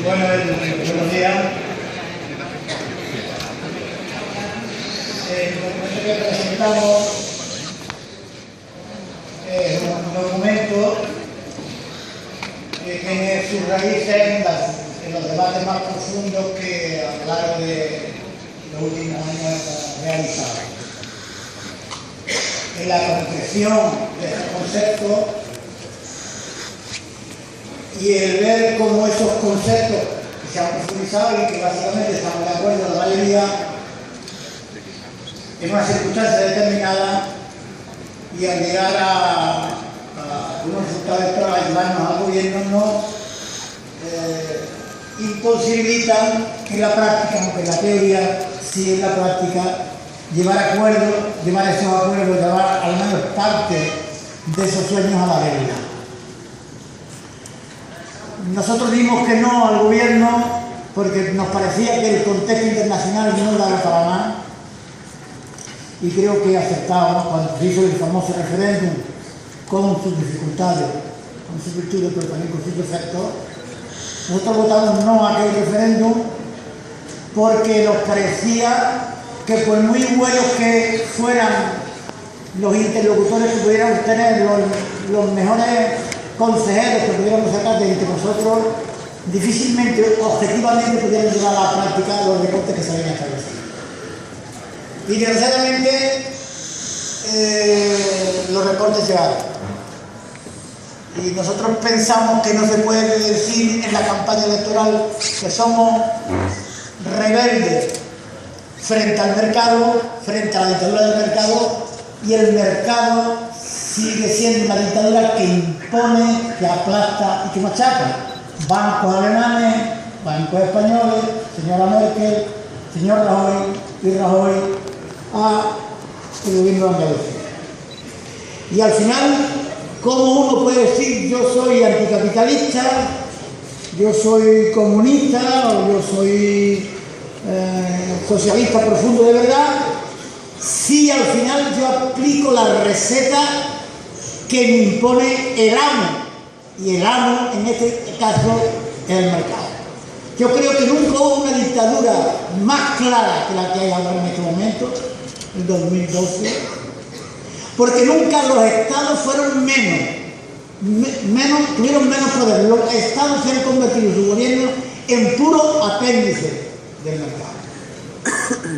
Buenos días. El documento que presentamos es un documento que tiene sus raíces en los debates más profundos que a lo largo de los últimos años hemos realizado. En la concreción de estos conceptos y el ver cómo esos conceptos que se han profundizado y que básicamente estamos de acuerdo la mayoría en una circunstancia determinada, y al llegar a unos resultados electorales, llevarnos al gobierno, nos imposibilitan en la práctica, aunque en la teoría sí en la práctica, llevar esos acuerdos, llevar al menos parte de esos sueños a la realidad. Nosotros dimos que no al gobierno porque nos parecía que el contexto internacional no daba para más, y creo que aceptábamos cuando se hizo el famoso referéndum, con sus dificultades, con sus virtudes, pero también con sus defectos. Nosotros votamos no a aquel referéndum porque nos parecía que por muy buenos que fueran los interlocutores que pudiéramos tener, los mejores consejeros que pudiéramos sacar de entre nosotros, difícilmente, objetivamente, pudieran llevar a la práctica los recortes que se habían establecido. Y desgraciadamente los recortes llegaron. Y nosotros pensamos que no se puede decir en la campaña electoral que somos rebeldes frente al mercado, frente a la dictadura del mercado, y el mercado sigue siendo una dictadura que impone, que aplasta y que machaca. Bancos alemanes, bancos españoles, señora Merkel, señor Rajoy y Rajoy a el gobierno de Andalucía. Y al final, ¿cómo uno puede decir yo soy anticapitalista, yo soy comunista o yo soy socialista profundo de verdad, si al final yo aplico la receta que me impone el amo? Y el amo, en este caso, es el mercado. Yo creo que nunca hubo una dictadura más clara que la que hay ahora en este momento, en 2012, porque nunca los estados fueron tuvieron menos poder. Los estados se han convertido, su gobierno, en puro apéndice del mercado.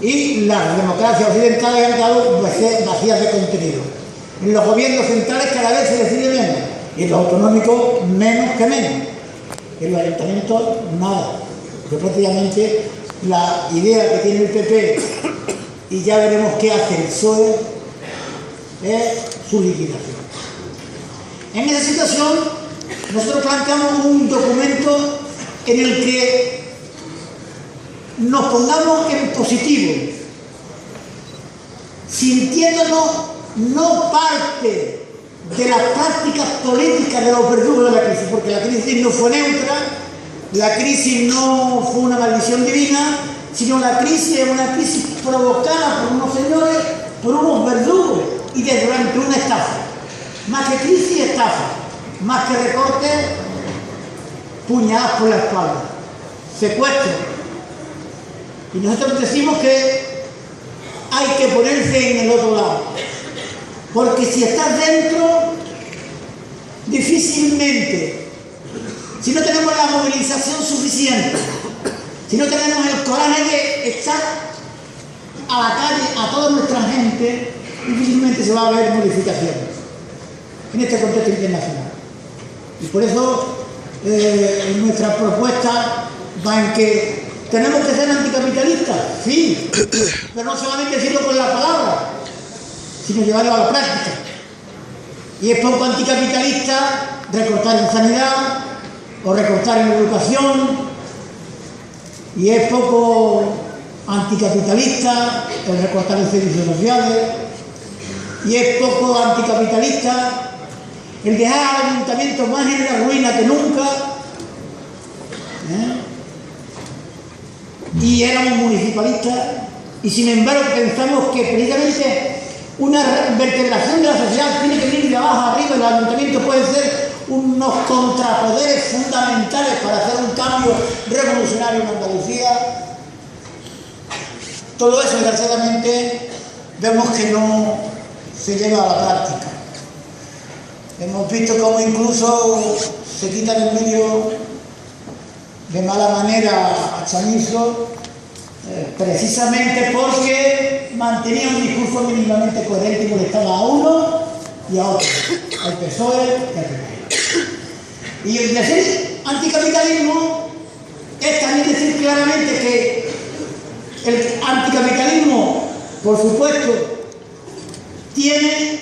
Y las democracias occidentales han quedado vacías de contenido. En los gobiernos centrales cada vez se decide menos, y en los autonómicos menos que menos. En los ayuntamientos nada. Porque prácticamente la idea que tiene el PP, y ya veremos qué hace el PSOE, es su liquidación. En esa situación, nosotros planteamos un documento en el que nos pongamos en positivo, sintiéndonos no parte de las prácticas políticas de los verdugos de la crisis, porque la crisis no fue neutra, la crisis no fue una maldición divina, sino la crisis es una crisis provocada por unos señores, por unos verdugos, y durante una estafa. Más que crisis, estafa. Más que recortes, puñaladas por la espalda, secuestro. Y nosotros decimos que hay que ponerse en el otro lado, porque si estás dentro, difícilmente, si no tenemos la movilización suficiente, si no tenemos el coraje de echar a la calle a toda nuestra gente, difícilmente se va a ver modificaciones en este contexto internacional. Y por eso nuestra propuesta va en que tenemos que ser anticapitalistas, sí, pero no solamente decirlo con la palabra, sino llevarlo a la práctica. Y es poco anticapitalista recortar en sanidad o recortar en educación, y es poco anticapitalista el recortar en servicios sociales, y es poco anticapitalista el dejar al ayuntamiento más en la ruina que nunca, y éramos municipalistas, y sin embargo pensamos que precisamente una vertebración de la sociedad tiene que venir de abajo arriba, y los ayuntamientos pueden ser unos contrapoderes fundamentales para hacer un cambio revolucionario en Andalucía. Todo eso, desgraciadamente, vemos que no se lleva a la práctica. Hemos visto cómo incluso se quita del medio de mala manera a Chamizo, precisamente porque mantenía un discurso mínimamente coherente y molestaba a uno y a otro, al PSOE y al PP. Y el decir anticapitalismo es también decir claramente que el anticapitalismo, por supuesto, tiene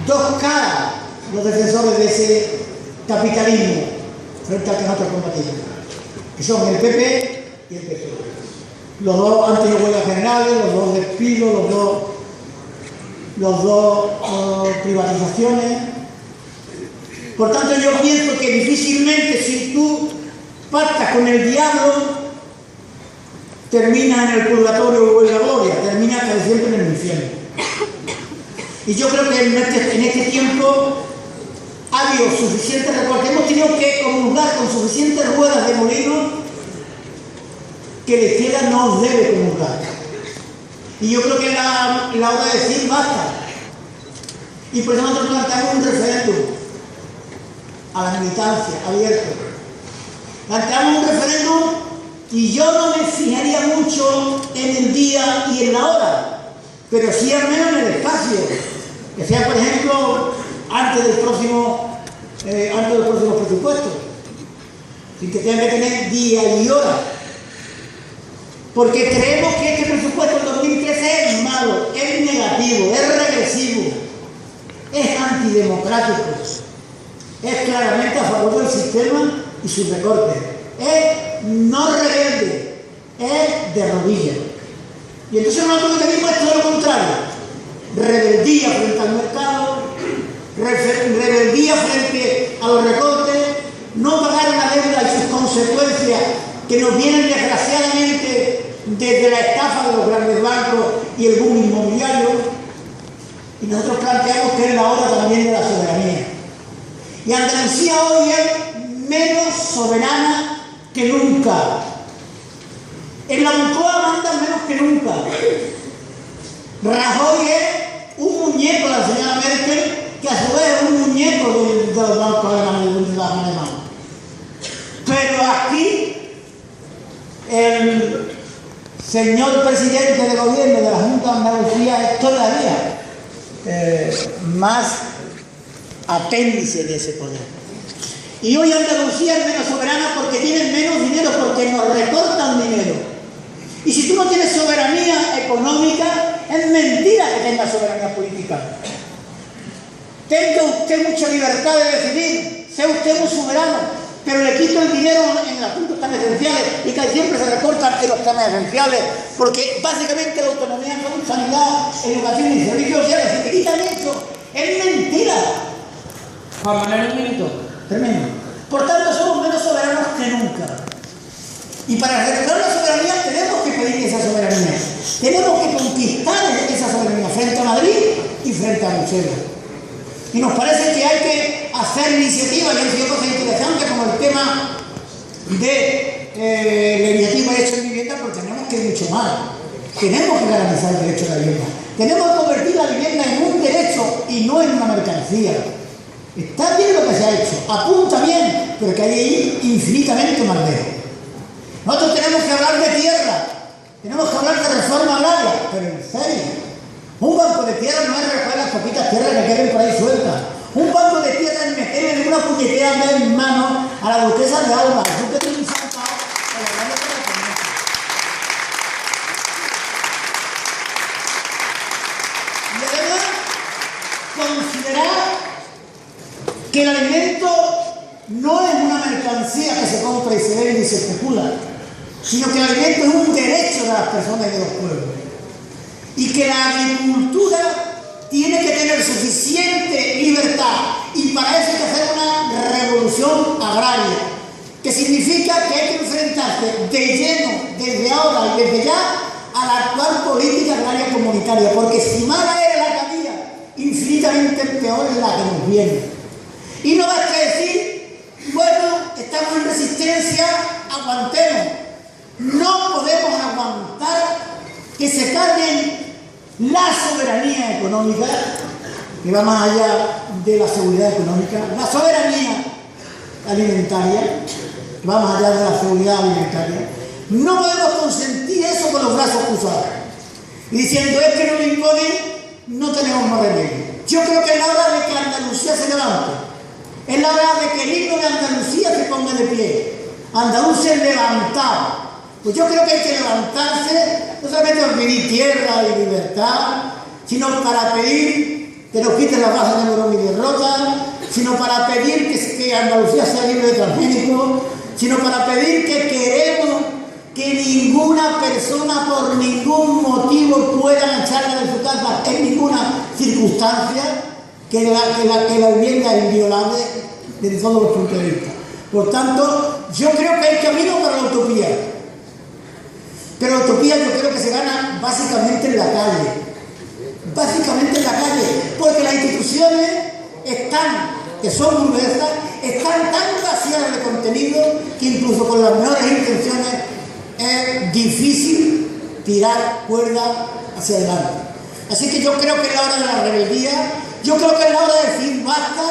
dos caras, los defensores de ese capitalismo frente al que nosotros combatimos, que son el PP y el PSOE. Los dos han tenido huelgas generales, los dos despidos, los dos privatizaciones. Por tanto, yo pienso que difícilmente, si tú pactas con el diablo, terminas en el purgatorio o en la gloria, terminas casi siempre en el infierno. Y yo creo que en este tiempo ha habido suficientes recortes, hemos tenido que comulgar con suficientes ruedas de molino que la izquierda no debe comulgar. Y yo creo que es la hora de decir basta. Y por eso nosotros planteamos un referéndum a la militancia abierto. Planteamos un referéndum y yo no me fijaría mucho en el día y en la hora, pero sí al menos en el espacio. Que sea, por ejemplo, antes del próximo presupuesto, sin que tenga que tener día y hora. Porque creemos que este presupuesto del 2013 es malo, es negativo, es regresivo, es antidemocrático, es claramente a favor del sistema y sus recortes, es no rebelde, es de rodillas. Y entonces nosotros lo que pedimos es todo lo contrario: rebeldía frente al mercado, rebeldía frente a los recortes, no pagar una deuda y sus consecuencias que nos vienen desgraciadamente desde la estafa de los grandes bancos y el boom inmobiliario. Y nosotros planteamos que es la hora también de la soberanía. Y Andalucía hoy es menos soberana que nunca. En la Moncloa mandan menos que nunca. Rajoy es un muñeco de la señora Merkel, que a su vez es un muñeco de los bancos alemanes. Pero aquí el señor presidente de gobierno de la Junta de Andalucía es todavía más apéndice de ese poder. Y hoy Andalucía es menos soberana porque tiene menos dinero, porque nos recortan dinero. Y si tú no tienes soberanía económica, es mentira que tengas soberanía política. Tenga usted mucha libertad de decidir, sea usted un soberano, pero le quito el dinero en asuntos tan esenciales y que siempre se recortan en los temas esenciales, porque básicamente la autonomía con sanidad, educación y servicios sociales, si te quitan esto, es mentira. Juan Manuel, un minuto. Termino. Por tanto, somos menos soberanos que nunca. Y para recuperar la soberanía tenemos que pedir esa soberanía. Tenemos que conquistar esa soberanía frente a Madrid y frente a Bruselas. Y nos parece que hay que hacer iniciativas, y han sido cosas interesantes como el tema de la iniciativa de derecho de vivienda, porque tenemos que ir mucho más. Tenemos que garantizar el derecho a la vivienda. Tenemos que convertir la vivienda en un derecho y no en una mercancía. Está bien lo que se ha hecho, apunta bien, pero que hay ahí infinitamente más lejos. Nosotros tenemos que hablar de tierra, tenemos que hablar de reforma agraria, pero en serio. Un banco de tierra no es recoger las poquitas tierras que queden por ahí sueltas. Un banco de tierra es meterle una puñetera en mano a la duquesa de Alba. Y además, considerar que el alimento no es una mercancía que se compra y se vende y se especula, sino que el alimento es un derecho de las personas y de los pueblos. Y que la agricultura tiene que tener suficiente libertad, y para eso hay que hacer una revolución agraria, que significa que hay que enfrentarse de lleno, desde ahora y desde ya, a la actual política agraria comunitaria, porque si mala era la que había, infinitamente peor es la que nos viene. Y no basta decir, bueno, estamos en resistencia, aguantemos. No podemos aguantar que se carguen la soberanía económica, que va más allá de la seguridad económica, la soberanía alimentaria, que va más allá de la seguridad alimentaria. No podemos consentir eso con los brazos cruzados. Y diciendo, es que no me imponen, no tenemos más remedio. Yo creo que es la hora de que Andalucía se levante. Es la hora de que el himno de Andalucía se ponga de pie. Andaluces levantados. Pues yo creo que hay que levantarse, no solamente para pedir tierra y libertad, sino para pedir que nos quiten la base de oro y derrota, sino para pedir que Andalucía sea libre de transgénicos, sino para pedir que queremos que ninguna persona por ningún motivo pueda echarla de su casa en ninguna circunstancia, que la vivienda es inviolable desde todos los puntos de vista. Por tanto, yo creo que hay camino para la utopía. Pero la utopía yo creo que se gana básicamente en la calle. Básicamente en la calle. Porque las instituciones que son diversas, están tan vaciadas de contenido que incluso con las mejores intenciones es difícil tirar cuerda hacia adelante. Así que yo creo que es la hora de la rebeldía, yo creo que es la hora de decir basta,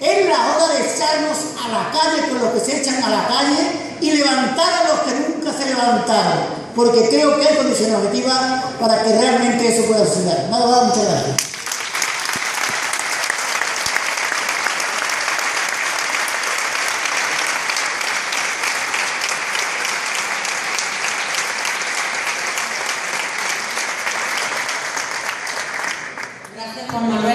es la hora de echarnos a la calle con los que se echan a la calle y levantar a los que nunca se levantaron, porque creo que hay condiciones objetivas para que realmente eso pueda suceder. Nada más, muchas gracias. Gracias, Juan Manuel.